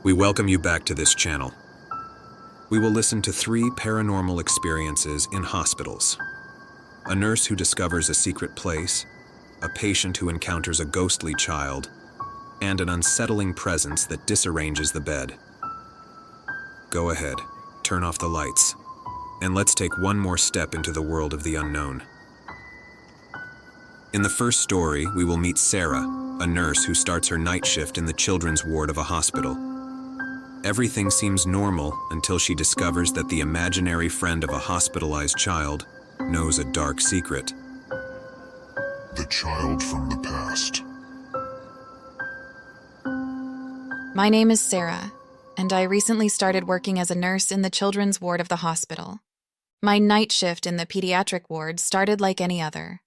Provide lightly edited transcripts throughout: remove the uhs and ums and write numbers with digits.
We welcome you back to this channel. We will listen to 3 paranormal experiences in hospitals. A nurse who discovers a secret place, a patient who encounters a ghostly child, and an unsettling presence that disarranges the bed. Go ahead, turn off the lights, and let's take one more step into the world of the unknown. In the first story, we will meet Sarah, a nurse who starts her night shift in the children's ward of a hospital. Everything seems normal until she discovers that the imaginary friend of a hospitalized child knows a dark secret. The child from the past. My name is Sarah, and I recently started working as a nurse in the children's ward of the hospital. My night shift in the pediatric ward started like any other.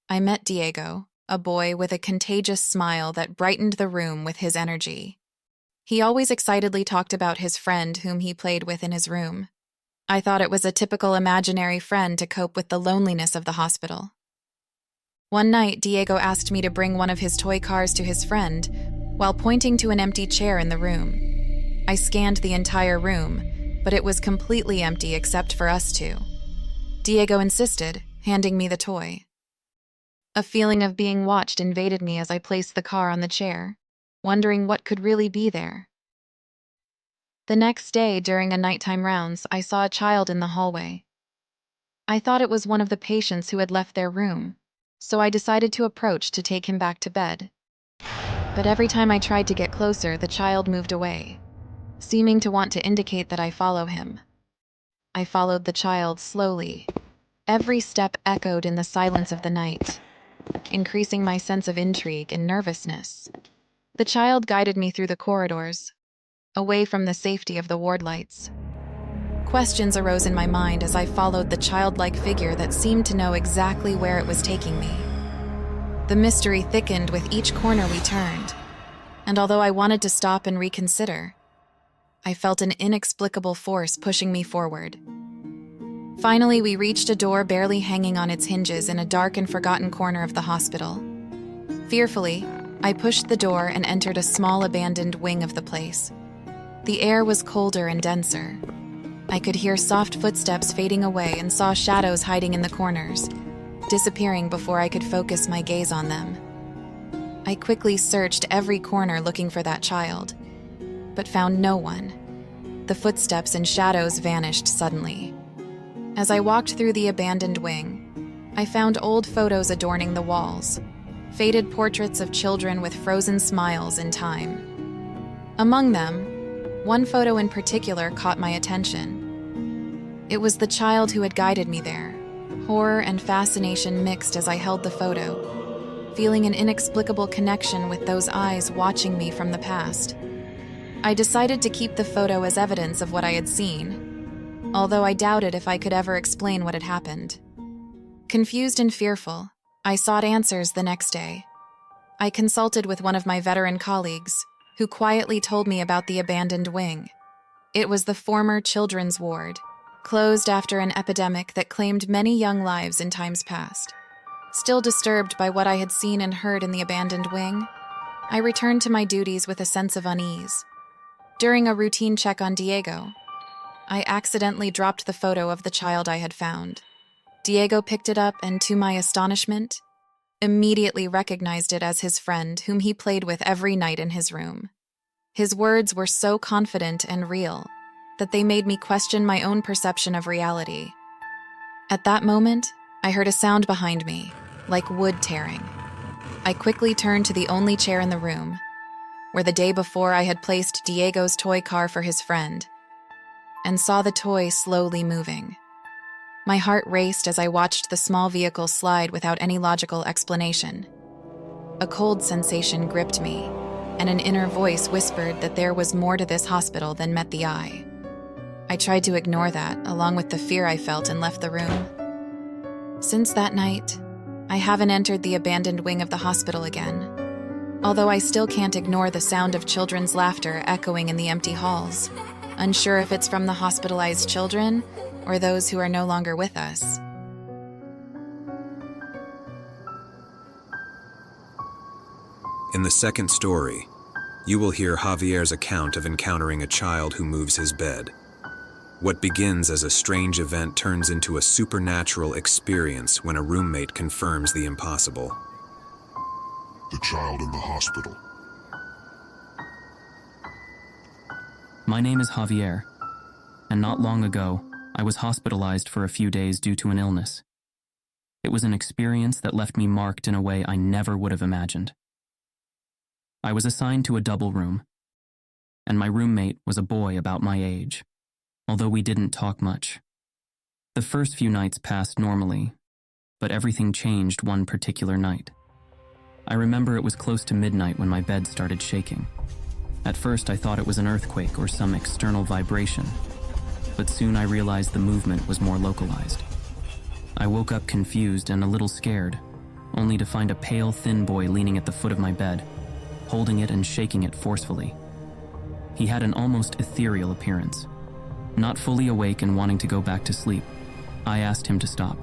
I met Diego, a boy with a contagious smile that brightened the room with his energy. He always excitedly talked about his friend whom he played with in his room. I thought it was a typical imaginary friend to cope with the loneliness of the hospital. One night, Diego asked me to bring one of his toy cars to his friend while pointing to an empty chair in the room. I scanned the entire room, but it was completely empty except for us two. Diego insisted, handing me the toy. A feeling of being watched invaded me as I placed the car on the chair, wondering what could really be there. The next day, during a nighttime rounds, I saw a child in the hallway. I thought it was one of the patients who had left their room, so I decided to approach to take him back to bed. But every time I tried to get closer, the child moved away, seeming to want to indicate that I follow him. I followed the child slowly. Every step echoed in the silence of the night, increasing my sense of intrigue and nervousness. The child guided me through the corridors, away from the safety of the ward lights. Questions arose in my mind as I followed the childlike figure that seemed to know exactly where it was taking me. The mystery thickened with each corner we turned, and although I wanted to stop and reconsider, I felt an inexplicable force pushing me forward. Finally, we reached a door barely hanging on its hinges in a dark and forgotten corner of the hospital. Fearfully, I pushed the door and entered a small abandoned wing of the place. The air was colder and denser. I could hear soft footsteps fading away and saw shadows hiding in the corners, disappearing before I could focus my gaze on them. I quickly searched every corner looking for that child, but found no one. The footsteps and shadows vanished suddenly. As I walked through the abandoned wing, I found old photos adorning the walls, faded portraits of children with frozen smiles in time. Among them, one photo in particular caught my attention. It was the child who had guided me there. Horror and fascination mixed as I held the photo, feeling an inexplicable connection with those eyes watching me from the past. I decided to keep the photo as evidence of what I had seen, although I doubted if I could ever explain what had happened. Confused and fearful, I sought answers the next day. I consulted with one of my veteran colleagues, who quietly told me about the abandoned wing. It was the former children's ward, closed after an epidemic that claimed many young lives in times past. Still disturbed by what I had seen and heard in the abandoned wing, I returned to my duties with a sense of unease. During a routine check on Diego, I accidentally dropped the photo of the child I had found. Diego picked it up and, to my astonishment, immediately recognized it as his friend whom he played with every night in his room. His words were so confident and real that they made me question my own perception of reality. At that moment, I heard a sound behind me, like wood tearing. I quickly turned to the only chair in the room, where the day before I had placed Diego's toy car for his friend, and saw the toy slowly moving. My heart raced as I watched the small vehicle slide without any logical explanation. A cold sensation gripped me, and an inner voice whispered that there was more to this hospital than met the eye. I tried to ignore that, along with the fear I felt, and left the room. Since that night, I haven't entered the abandoned wing of the hospital again, although I still can't ignore the sound of children's laughter echoing in the empty halls, unsure if it's from the hospitalized children or those who are no longer with us. In the second story, You will hear Javier's account of encountering a child who moves his bed. What begins as a strange event turns into a supernatural experience when a roommate confirms the impossible. The child in the hospital. My name is Javier, and not long ago, I was hospitalized for a few days due to an illness. It was an experience that left me marked in a way I never would have imagined. I was assigned to a double room, and my roommate was a boy about my age, although we didn't talk much. The first few nights passed normally, but everything changed one particular night. I remember it was close to midnight when my bed started shaking. At first, I thought it was an earthquake or some external vibration, but soon I realized the movement was more localized. I woke up confused and a little scared, only to find a pale, thin boy leaning at the foot of my bed, holding it and shaking it forcefully. He had an almost ethereal appearance. Not fully awake and wanting to go back to sleep, I asked him to stop.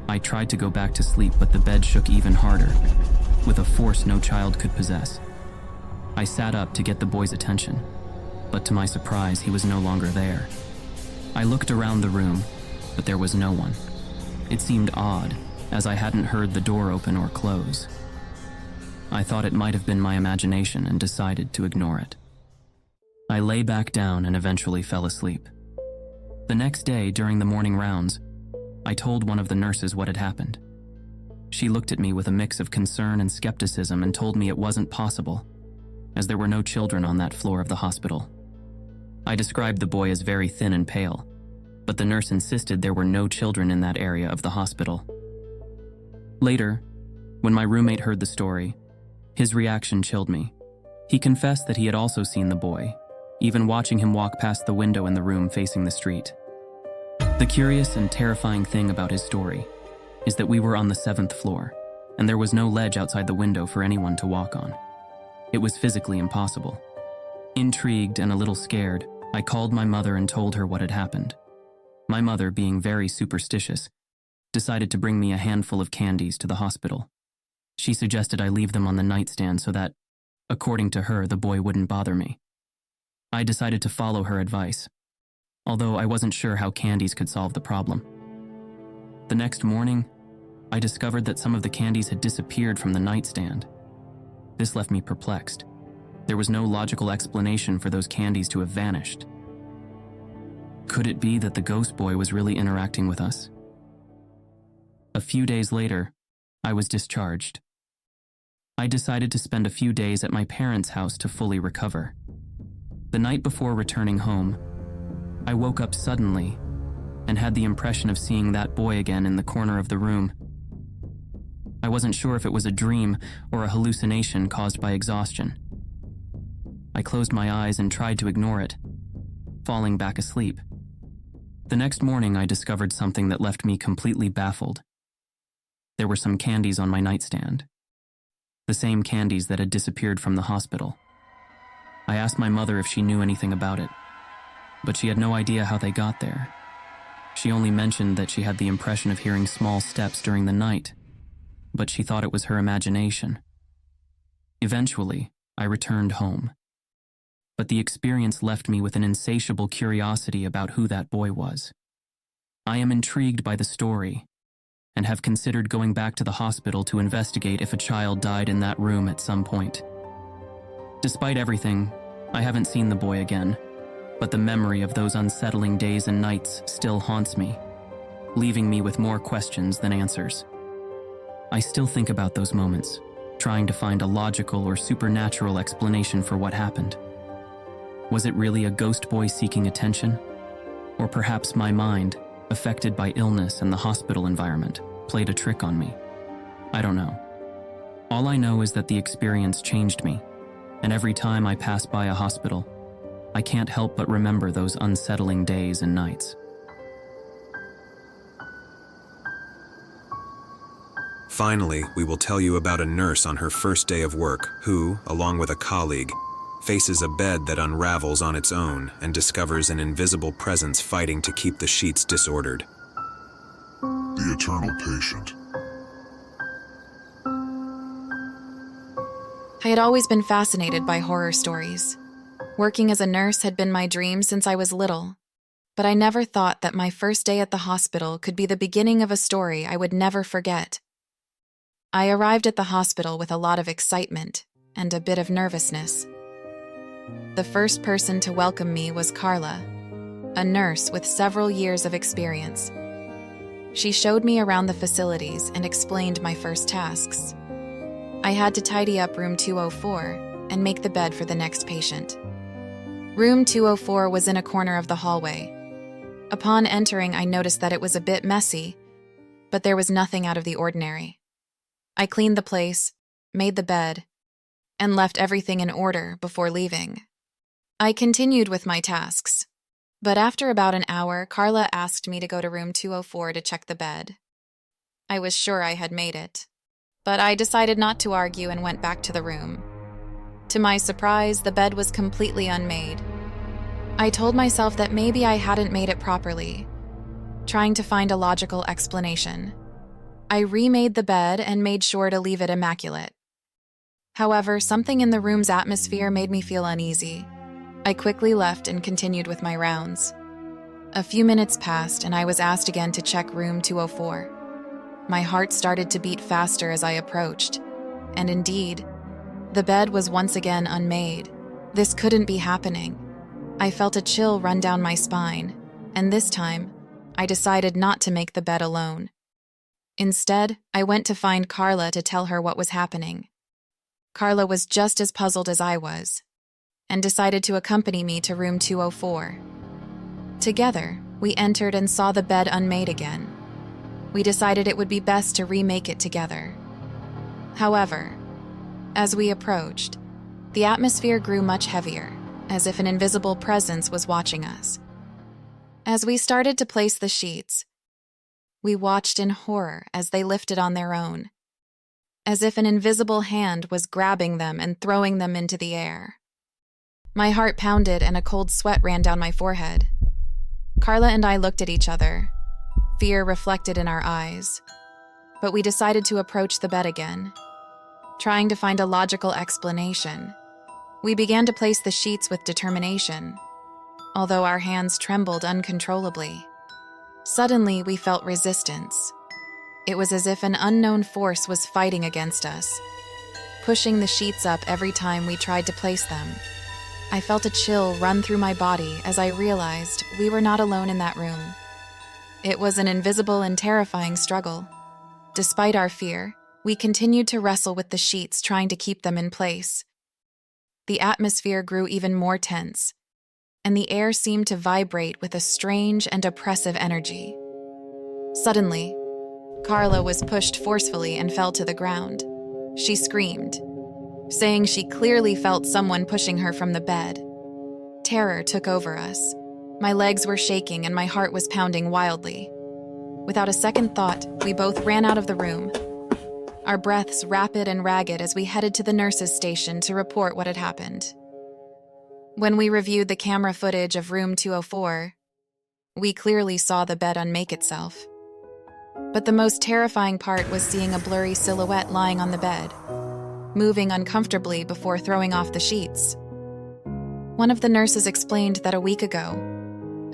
I tried to go back to sleep, but the bed shook even harder, with a force no child could possess. I sat up to get the boy's attention, but to my surprise, he was no longer there. I looked around the room, but there was no one. It seemed odd, as I hadn't heard the door open or close. I thought it might have been my imagination and decided to ignore it. I lay back down and eventually fell asleep. The next day, during the morning rounds, I told one of the nurses what had happened. She looked at me with a mix of concern and skepticism and told me it wasn't possible, as there were no children on that floor of the hospital. I described the boy as very thin and pale, but the nurse insisted there were no children in that area of the hospital. Later, when my roommate heard the story, his reaction chilled me. He confessed that he had also seen the boy, even watching him walk past the window in the room facing the street. The curious and terrifying thing about his story is that we were on the 7th floor, and there was no ledge outside the window for anyone to walk on. It was physically impossible. Intrigued and a little scared, I called my mother and told her what had happened. My mother, being very superstitious, decided to bring me a handful of candies to the hospital. She suggested I leave them on the nightstand so that, according to her, the boy wouldn't bother me. I decided to follow her advice, although I wasn't sure how candies could solve the problem. The next morning, I discovered that some of the candies had disappeared from the nightstand. This left me perplexed. There was no logical explanation for those candies to have vanished. Could it be that the ghost boy was really interacting with us? A few days later, I was discharged. I decided to spend a few days at my parents' house to fully recover. The night before returning home, I woke up suddenly and had the impression of seeing that boy again in the corner of the room. I wasn't sure if it was a dream or a hallucination caused by exhaustion. I closed my eyes and tried to ignore it, falling back asleep. The next morning, I discovered something that left me completely baffled. There were some candies on my nightstand, the same candies that had disappeared from the hospital. I asked my mother if she knew anything about it, but she had no idea how they got there. She only mentioned that she had the impression of hearing small steps during the night, but she thought it was her imagination. Eventually, I returned home, but the experience left me with an insatiable curiosity about who that boy was. I am intrigued by the story and have considered going back to the hospital to investigate if a child died in that room at some point. Despite everything, I haven't seen the boy again, but the memory of those unsettling days and nights still haunts me, leaving me with more questions than answers. I still think about those moments, trying to find a logical or supernatural explanation for what happened. Was it really a ghost boy seeking attention? Or perhaps my mind, affected by illness and the hospital environment, played a trick on me? I don't know. All I know is that the experience changed me, and every time I pass by a hospital, I can't help but remember those unsettling days and nights. Finally, we will tell you about a nurse on her first day of work who, along with a colleague, faces a bed that unravels on its own and discovers an invisible presence fighting to keep the sheets disordered. The eternal patient. I had always been fascinated by horror stories. Working as a nurse had been my dream since I was little, but I never thought that my first day at the hospital could be the beginning of a story I would never forget. I arrived at the hospital with a lot of excitement and a bit of nervousness. The first person to welcome me was Carla, a nurse with several years of experience. She showed me around the facilities and explained my first tasks. I had to tidy up room 204 and make the bed for the next patient. Room 204 was in a corner of the hallway. Upon entering, I noticed that it was a bit messy, but there was nothing out of the ordinary. I cleaned the place, made the bed, and left everything in order before leaving. I continued with my tasks, but after about an hour, Carla asked me to go to room 204 to check the bed. I was sure I had made it, but I decided not to argue and went back to the room. To my surprise, the bed was completely unmade. I told myself that maybe I hadn't made it properly, trying to find a logical explanation. I remade the bed and made sure to leave it immaculate. However, something in the room's atmosphere made me feel uneasy. I quickly left and continued with my rounds. A few minutes passed and I was asked again to check room 204. My heart started to beat faster as I approached, and indeed, the bed was once again unmade. This couldn't be happening. I felt a chill run down my spine, and this time, I decided not to make the bed alone. Instead, I went to find Carla to tell her what was happening. Carla was just as puzzled as I was, and decided to accompany me to room 204. Together, we entered and saw the bed unmade again. We decided it would be best to remake it together. However, as we approached, the atmosphere grew much heavier, as if an invisible presence was watching us. As we started to place the sheets, we watched in horror as they lifted on their own, as if an invisible hand was grabbing them and throwing them into the air. My heart pounded and a cold sweat ran down my forehead. Carla and I looked at each other, fear reflected in our eyes, but we decided to approach the bed again. Trying to find a logical explanation, we began to place the sheets with determination, although our hands trembled uncontrollably. Suddenly, we felt resistance. It was as if an unknown force was fighting against us, pushing the sheets up every time we tried to place them. I felt a chill run through my body as I realized we were not alone in that room. It was an invisible and terrifying struggle. Despite our fear, we continued to wrestle with the sheets, trying to keep them in place. The atmosphere grew even more tense, and the air seemed to vibrate with a strange and oppressive energy. Suddenly, Carla was pushed forcefully and fell to the ground. She screamed, saying she clearly felt someone pushing her from the bed. Terror took over us. My legs were shaking and my heart was pounding wildly. Without a second thought, we both ran out of the room, our breaths rapid and ragged as we headed to the nurse's station to report what had happened. When we reviewed the camera footage of room 204, we clearly saw the bed unmake itself. But the most terrifying part was seeing a blurry silhouette lying on the bed, moving uncomfortably before throwing off the sheets. One of the nurses explained that a week ago,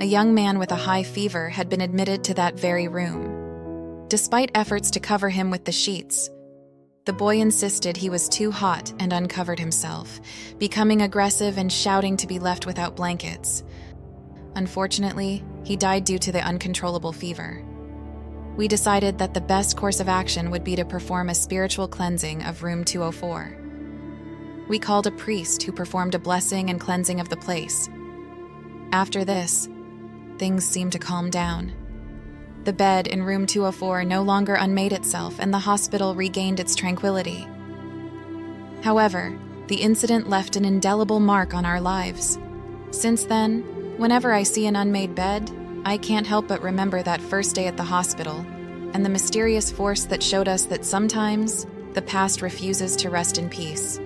a young man with a high fever had been admitted to that very room. Despite efforts to cover him with the sheets, the boy insisted he was too hot and uncovered himself, becoming aggressive and shouting to be left without blankets. Unfortunately, he died due to the uncontrollable fever. We decided that the best course of action would be to perform a spiritual cleansing of room 204. We called a priest who performed a blessing and cleansing of the place. After this, things seemed to calm down. The bed in room 204 no longer unmade itself and the hospital regained its tranquility. However, the incident left an indelible mark on our lives. Since then, whenever I see an unmade bed, I can't help but remember that first day at the hospital and the mysterious force that showed us that sometimes the past refuses to rest in peace.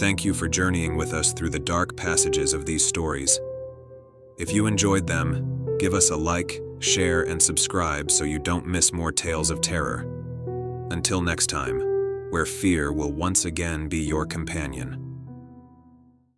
Thank you for journeying with us through the dark passages of these stories. If you enjoyed them, give us a like, share, and subscribe so you don't miss more tales of terror. Until next time, where fear will once again be your companion.